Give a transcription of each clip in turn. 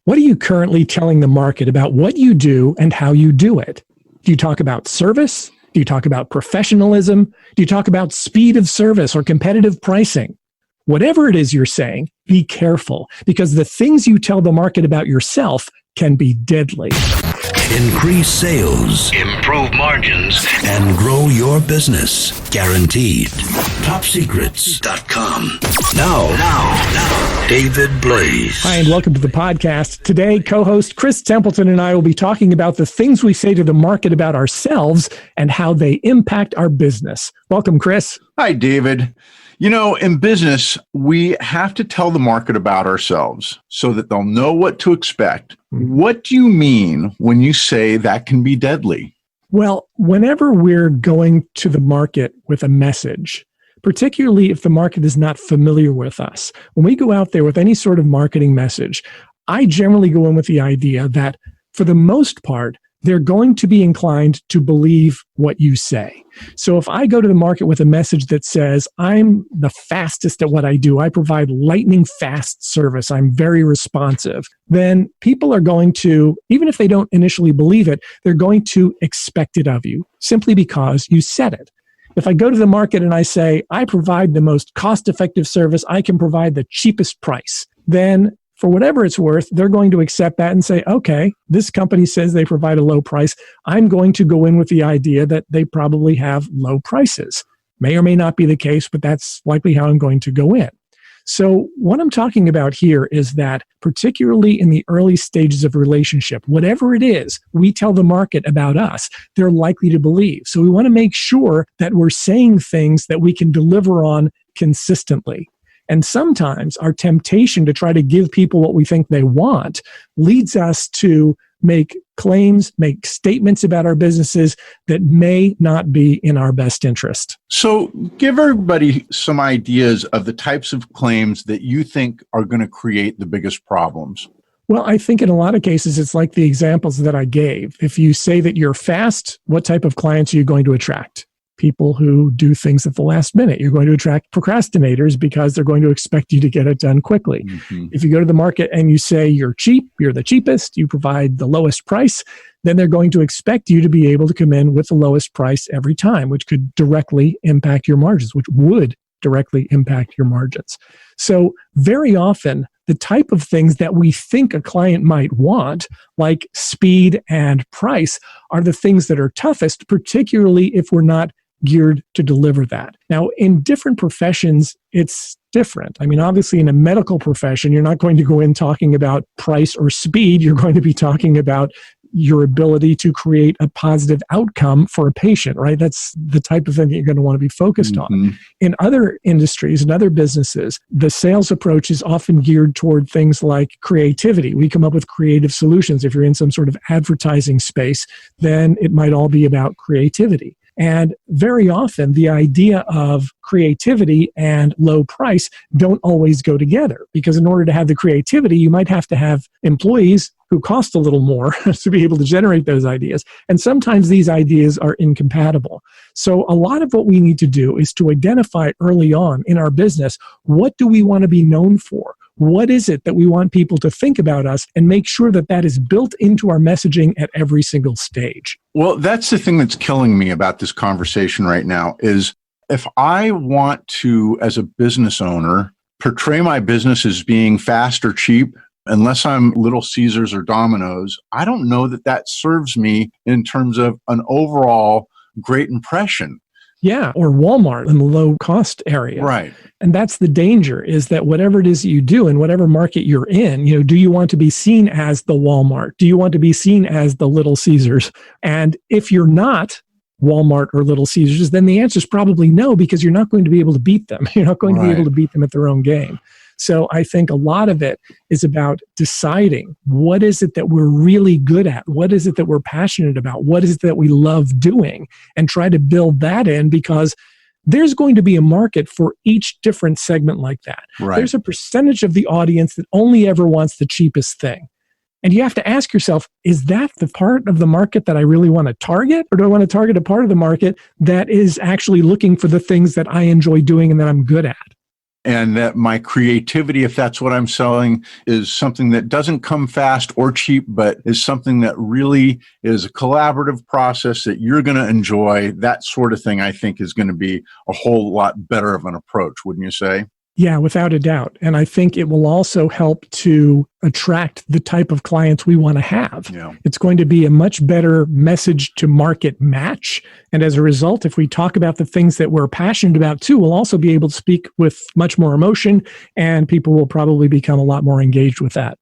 What are you currently telling the market about what you do and how you do it? Do you talk about service? Do you talk about professionalism? Do you talk about speed of service or competitive pricing? Whatever it is you're saying, be careful, because the things you tell the market about yourself can be deadly. Increase sales, improve margins, and grow your business. Guaranteed. TopSecrets.com. Now, David Blaise. Hi, and welcome to the podcast. Today, co-host Chris Templeton and I will be talking about the things we say to the market about ourselves and how they impact our business. Welcome, Chris. Hi, David. You know, in business, we have to tell the market about ourselves so that they'll know what to expect. What do you mean when you say that can be deadly? Well, whenever we're going to the market with a message, particularly if the market is not familiar with us, when we go out there with any sort of marketing message, I generally go in with the idea that for the most part, they're going to be inclined to believe what you say. So if I go to the market with a message that says, I'm the fastest at what I do, I provide lightning fast service, I'm very responsive, then people are going to, even if they don't initially believe it, they're going to expect it of you simply because you said it. If I go to the market and I say, I provide the most cost-effective service, I can provide the cheapest price, then for whatever it's worth, they're going to accept that and say, okay, this company says they provide a low price. I'm going to go in with the idea that they probably have low prices. May or may not be the case, but that's likely how I'm going to go in. So what I'm talking about here is that particularly in the early stages of a relationship, whatever it is we tell the market about us, they're likely to believe. So we want to make sure that we're saying things that we can deliver on consistently. And sometimes our temptation to try to give people what we think they want leads us to make claims, make statements about our businesses that may not be in our best interest. So give everybody some ideas of the types of claims that you think are going to create the biggest problems. Well, I think in a lot of cases, it's like the examples that I gave. If you say that you're fast, what type of clients are you going to attract? People who do things at the last minute. You're going to attract procrastinators because they're going to expect you to get it done quickly. Mm-hmm. If you go to the market and you say you're cheap, you're the cheapest, you provide the lowest price, then they're going to expect you to be able to come in with the lowest price every time, which could directly impact your margins, which would directly impact your margins. So very often, the type of things that we think a client might want, like speed and price, are the things that are toughest, particularly if we're not geared to deliver that. Now, in different professions, it's different. I mean, obviously, in a medical profession, you're not going to go in talking about price or speed. You're going to be talking about your ability to create a positive outcome for a patient, right? That's the type of thing that you're going to want to be focused on. In other industries and other businesses, the sales approach is often geared toward things like creativity. We come up with creative solutions. If you're in some sort of advertising space, then it might all be about creativity. And very often, the idea of creativity and low price don't always go together, because in order to have the creativity, you might have to have employees who cost a little more to be able to generate those ideas. And sometimes these ideas are incompatible. So a lot of what we need to do is to identify early on in our business, what do we want to be known for? What is it that we want people to think about us, and make sure that that is built into our messaging at every single stage? Well, that's the thing that's killing me about this conversation right now is if I want to, as a business owner, portray my business as being fast or cheap, unless I'm Little Caesars or Domino's, I don't know that that serves me in terms of an overall great impression. Yeah, or Walmart in the low cost area. Right. And that's the danger, is that whatever it is that you do in whatever market you're in, do you want to be seen as the Walmart? Do you want to be seen as the Little Caesars? And if you're not Walmart or Little Caesars, then the answer is probably no, because you're not going to be able to beat them. You're not going to be able to beat them at their own game. So I think a lot of it is about deciding what is it that we're really good at? What is it that we're passionate about? What is it that we love doing? And try to build that in, because there's going to be a market for each different segment like that. Right. There's a percentage of the audience that only ever wants the cheapest thing. And you have to ask yourself, is that the part of the market that I really want to target? Or do I want to target a part of the market that is actually looking for the things that I enjoy doing and that I'm good at? and that my creativity, if that's what I'm selling, is something that doesn't come fast or cheap, but is something that really is a collaborative process that you're going to enjoy. That sort of thing, I think, is going to be a whole lot better of an approach, wouldn't you say? Yeah, without a doubt. And I think it will also help to attract the type of clients we want to have. Yeah. It's going to be a much better message to market match. And as a result, if we talk about the things that we're passionate about too, we'll also be able to speak with much more emotion, and people will probably become a lot more engaged with that.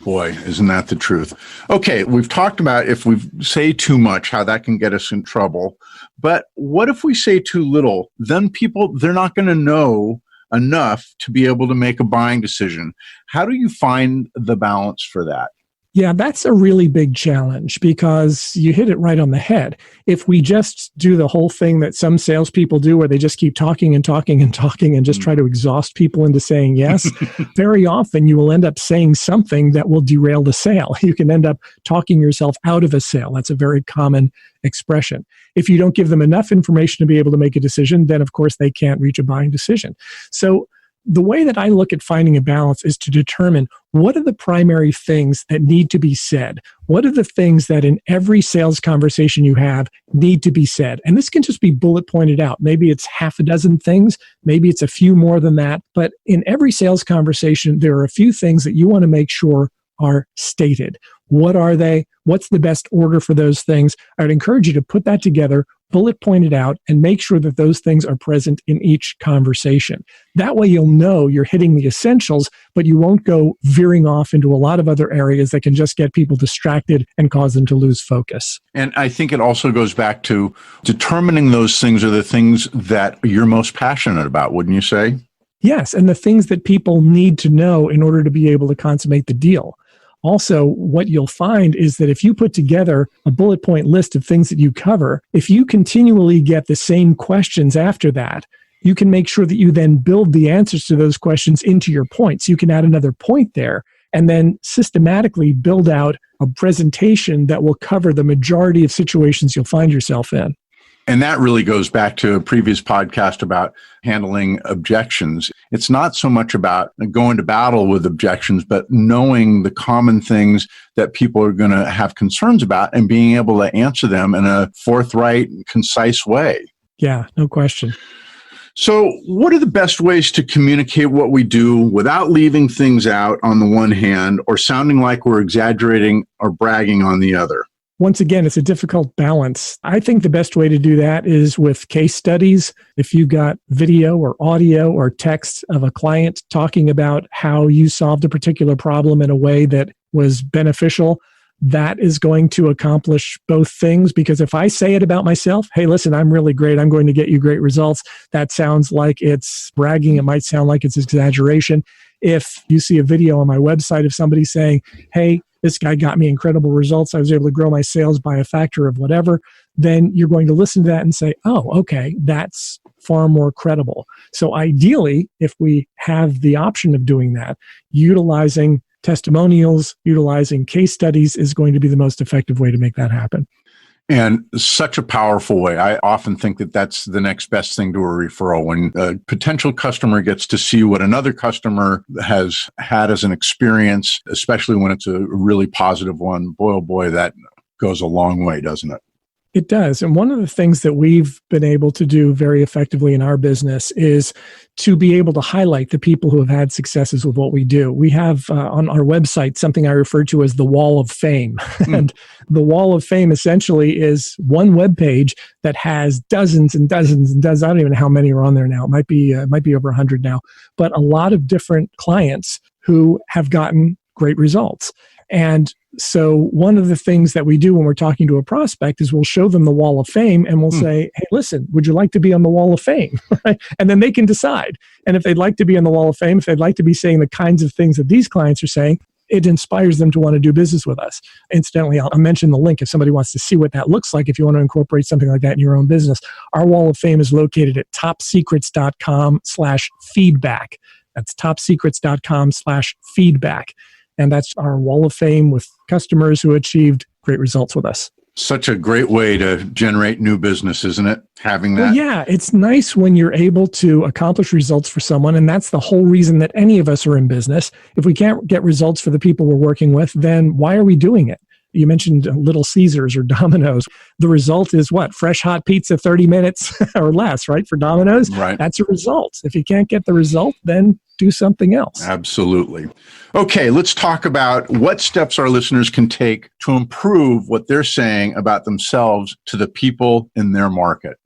Boy, isn't that the truth? Okay, we've talked about if we say too much, how that can get us in trouble. But what if we say too little? Then people, they're not going to know enough to be able to make a buying decision. How do you find the balance for that? Yeah, that's a really big challenge because you hit it right on the head. If we just do the whole thing that some salespeople do where they just keep talking and talking and talking and just try to exhaust people into saying yes, very often you will end up saying something that will derail the sale. You can end up talking yourself out of a sale. That's a very common expression. If you don't give them enough information to be able to make a decision, then of course they can't reach a buying decision. So the way that I look at finding a balance is to determine what are the primary things that need to be said? What are the things that in every sales conversation you have need to be said? And this can just be bullet pointed out. Maybe it's half a dozen things. Maybe it's a few more than that. But in every sales conversation, there are a few things that you want to make sure are stated. What are they? What's the best order for those things? I would encourage you to put that together, bullet point it out, and make sure that those things are present in each conversation. That way you'll know you're hitting the essentials, but you won't go veering off into a lot of other areas that can just get people distracted and cause them to lose focus. And I think it also goes back to determining those things are the things that you're most passionate about, wouldn't you say? Yes, and the things that people need to know in order to be able to consummate the deal. Also, what you'll find is that if you put together a bullet point list of things that you cover, if you continually get the same questions after that, you can make sure that you then build the answers to those questions into your points. You can add another point there and then systematically build out a presentation that will cover the majority of situations you'll find yourself in. And that really goes back to a previous podcast about handling objections. It's not so much about going to battle with objections, but knowing the common things that people are going to have concerns about and being able to answer them in a forthright, concise way. Yeah, no question. So what are the best ways to communicate what we do without leaving things out on the one hand or sounding like we're exaggerating or bragging on the other? Once again, it's a difficult balance. I think the best way to do that is with case studies. If you've got video or audio or text of a client talking about how you solved a particular problem in a way that was beneficial, that is going to accomplish both things. Because if I say it about myself, hey, listen, I'm really great, I'm going to get you great results, that sounds like it's bragging. It might sound like it's exaggeration. If you see a video on my website of somebody saying, hey, this guy got me incredible results, I was able to grow my sales by a factor of whatever, then you're going to listen to that and say, oh, okay, that's far more credible. So ideally, if we have the option of doing that, utilizing testimonials, utilizing case studies is going to be the most effective way to make that happen. And such a powerful way. I often think that that's the next best thing to a referral. When a potential customer gets to see what another customer has had as an experience, especially when it's a really positive one, boy, oh boy, that goes a long way, doesn't it? It does. And one of the things that we've been able to do very effectively in our business is to be able to highlight the people who have had successes with what we do. We have on our website something I refer to as the Wall of Fame. And the Wall of Fame essentially is one web page that has dozens and dozens and dozens. I don't even know how many are on there now. It might be over 100 now, but a lot of different clients who have gotten great results. And so one of the things that we do when we're talking to a prospect is we'll show them the Wall of Fame and we'll say, hey, listen, would you like to be on the Wall of Fame? And then they can decide. And if they'd like to be on the Wall of Fame, if they'd like to be saying the kinds of things that these clients are saying, it inspires them to want to do business with us. Incidentally, I'll mention the link if somebody wants to see what that looks like, if you want to incorporate something like that in your own business. Our Wall of Fame is located at topsecrets.com/feedback. That's topsecrets.com/feedback. And that's our Wall of Fame with customers who achieved great results with us. Such a great way to generate new business, isn't it? Having that. Well, yeah, it's nice when you're able to accomplish results for someone. And that's the whole reason that any of us are in business. If we can't get results for the people we're working with, then why are we doing it? You mentioned Little Caesars or Domino's. The result is what? Fresh hot pizza, 30 minutes or less, right? For Domino's. Right. That's a result. If you can't get the result, then do something else. Absolutely. Okay, let's talk about what steps our listeners can take to improve what they're saying about themselves to the people in their market.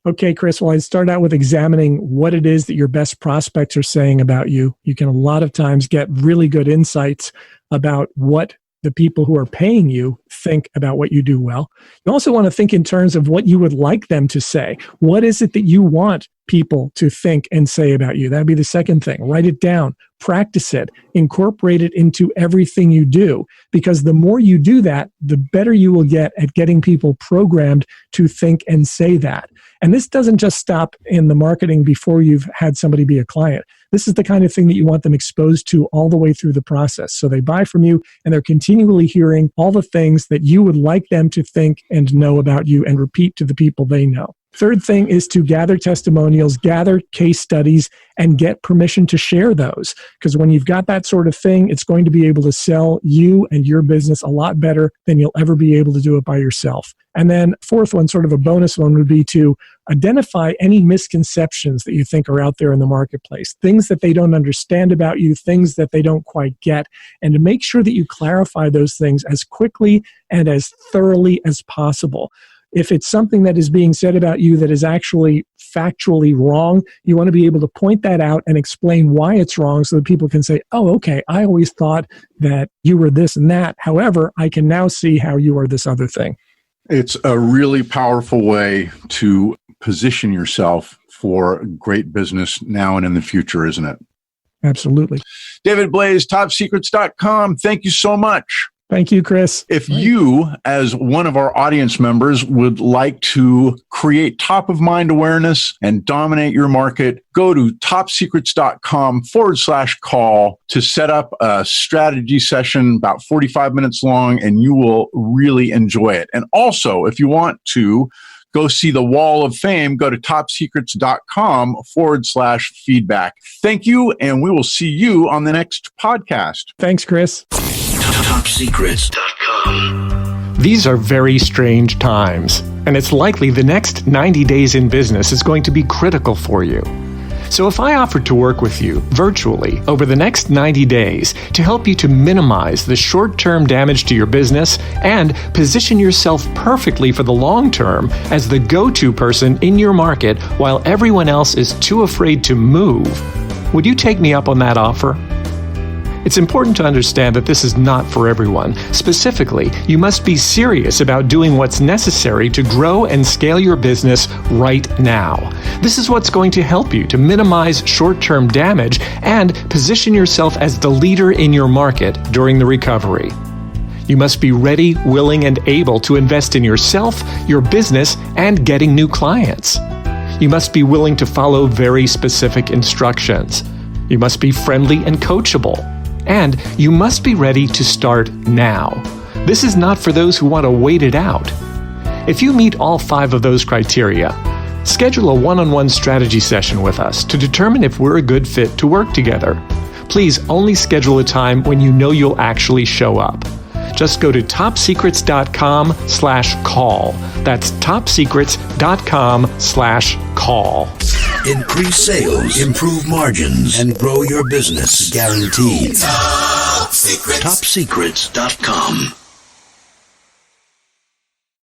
Okay, Chris, well, I'd start out with examining what it is that your best prospects are saying about you. You can a lot of times get really good insights about what the people who are paying you think about what you do well. You also want to think in terms of what you would like them to say. What is it that you want people to think and say about you? That'd be the second thing. Write it down, practice it, incorporate it into everything you do. Because the more you do that, the better you will get at getting people programmed to think and say that. And this doesn't just stop in the marketing before you've had somebody be a client. This is the kind of thing that you want them exposed to all the way through the process. So they buy from you and they're continually hearing all the things that you would like them to think and know about you and repeat to the people they know. Third thing is to gather testimonials, gather case studies, and get permission to share those. Because when you've got that sort of thing, it's going to be able to sell you and your business a lot better than you'll ever be able to do it by yourself. And then fourth one, sort of a bonus one, would be to identify any misconceptions that you think are out there in the marketplace, things that they don't understand about you, things that they don't quite get, and to make sure that you clarify those things as quickly and as thoroughly as possible. If it's something that is being said about you that is actually factually wrong, you want to be able to point that out and explain why it's wrong so that people can say, oh, okay, I always thought that you were this and that. However, I can now see how you are this other thing. It's a really powerful way to position yourself for great business now and in the future, isn't it? Absolutely. David Blaise, topsecrets.com. Thank you so much. Thank you, Chris. If you, as one of our audience members, would like to create top-of-mind awareness and dominate your market, go to topsecrets.com/call to set up a strategy session about 45 minutes long, and you will really enjoy it. And also, if you want to go see the Wall of Fame, go to topsecrets.com/feedback. Thank you, and we will see you on the next podcast. Thanks, Chris. Topsecrets.com. These are very strange times, and it's likely the next 90 days in business is going to be critical for you. So if I offered to work with you virtually over the next 90 days to help you to minimize the short-term damage to your business and position yourself perfectly for the long term as the go-to person in your market while everyone else is too afraid to move, would you take me up on that offer? It's important to understand that this is not for everyone. Specifically, you must be serious about doing what's necessary to grow and scale your business right now. This is what's going to help you to minimize short-term damage and position yourself as the leader in your market during the recovery. You must be ready, willing, and able to invest in yourself, your business, and getting new clients. You must be willing to follow very specific instructions. You must be friendly and coachable. And you must be ready to start now. This is not for those who want to wait it out. If you meet all 5 of those criteria, schedule a one-on-one strategy session with us to determine if we're a good fit to work together. Please only schedule a time when you know you'll actually show up. Just go to topsecrets.com/call. That's topsecrets.com/call. Increase sales, improve margins, and grow your business. Guaranteed. Topsecrets.com.